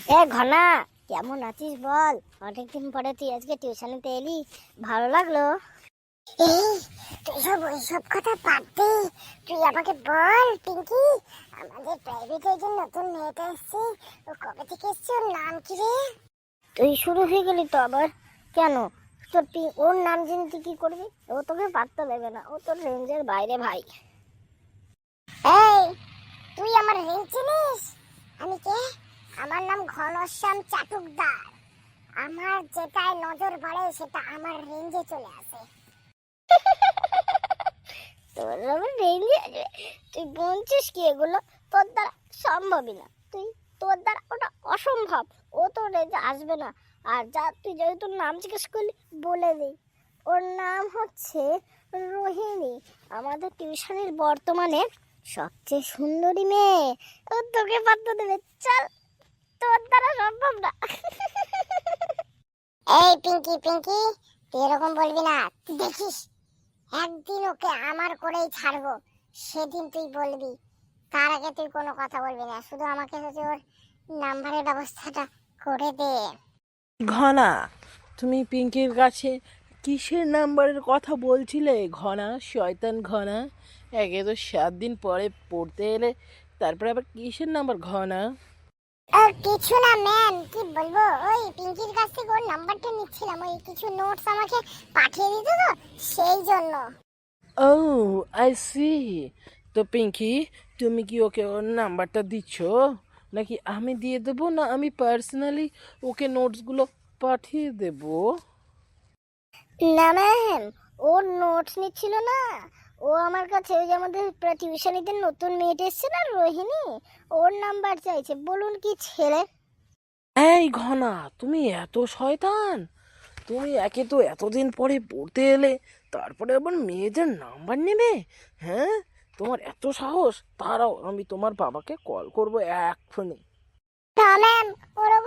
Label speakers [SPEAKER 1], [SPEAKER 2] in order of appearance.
[SPEAKER 1] এ ঘনা, কেমন আছিস বল? অনেকদিন পরে তুই আজকে টিউশনিতে এলি, ভালো লাগলো।
[SPEAKER 2] এই তুই সব ওইসব কথা বাদ দে। তুই আমাকে বল পিঙ্কি, আমাদের প্রাইভেটে যে নতুন মেয়েটা এসছে, ও কবে থেকে এসছে? ওর নাম কি রে?
[SPEAKER 1] তুই শুরু হয়ে গেলি তো আবার। কেন? ওর নাম জেনে তুই কি করবি? ও তোকে পাত্তা দেবে না, ও তোর রেঞ্জের বাইরে ভাই।
[SPEAKER 2] এই তুই আমার রেঞ্জ চিনিস? আমি কে? আমার নাম ঘনশ্যাম চাটুকদার। আমার যেটায় নজর পড়ে সেটা আমার রেঞ্জে চলে আসে।
[SPEAKER 1] তোর আবার রেঞ্জে আসবে? তুই বলছিস কি এগুলো? তোর দ্বারা সম্ভবই না। তোর দ্বারা ওটা অসম্ভব। ও তোর রেঞ্জে আসবে না। আর যা, তুই যদি তোর নাম জিজ্ঞেস করলি, বলে দিই, ওর নাম হচ্ছে রোহিণী। আমাদের টিউশনের বর্তমানে সবচেয়ে সুন্দরী মেয়ে। ও তোকে পাত্তা দেবে? চল, তোর দ্বারা সম্ভব না।
[SPEAKER 2] এই পিঙ্কি পিঙ্কি, তুই এরকম বলবি না। তুই দেখিস একদিন ওকে আমার করেই ছাড়বো, সেদিন তুই বলবি। তার আগে তুই কোনো কথা বলবি না, শুধু আমাকে হচ্ছে ওর নাম্বারের ব্যবস্থাটা করে দে।
[SPEAKER 3] ঘনা, তুমি পিঙ্কির কাছে কিসের নাম্বারের কথা বলছিলে? ঘনা, শয়তান ঘনা, একে তো 7 দিন পরে পড়তে এলে, তারপরে আবার কিসের নাম্বার ঘনা?
[SPEAKER 2] কিছু না ম্যাম, কি বলবো, ওই পিঙ্কির কাছ থেকে ওর নাম্বারটা নিচ্ছিলাম, ওই কিছু নোটস আমাকে পাঠিয়ে দিত তো, সেই জন্য।
[SPEAKER 3] ও, আই সি। তো পিঙ্কি, তুমি কি ওকে ওর নাম্বারটা দিচ্ছ, নাকি আমি দিয়ে দেবো, না আমি পার্সোনালি ওকে নোটসগুলো পাঠিয়ে দেবো?
[SPEAKER 1] না ম্যাম, ওর নোটস নিচ্ছিল না। ও আমার কাছে, ওই যে আমাদের টিউশনিতে নতুন মেয়েটা এসছে না, রোহিণী, ওর নাম্বার চাইছে। বলুন কি ছেলে।
[SPEAKER 3] এই ঘনা, তুমি এত শয়তান! তুমি একে তো এতদিন পরে পড়তে এলে, তারপরে আবার মেয়েদের নাম্বার নেবে? হ্যাঁ, তোমার এত সাহস! দাঁড়াও, আমি তোমার বাবাকে কল করবো এক্ষুনি।
[SPEAKER 2] না ম্যাম, ওরকম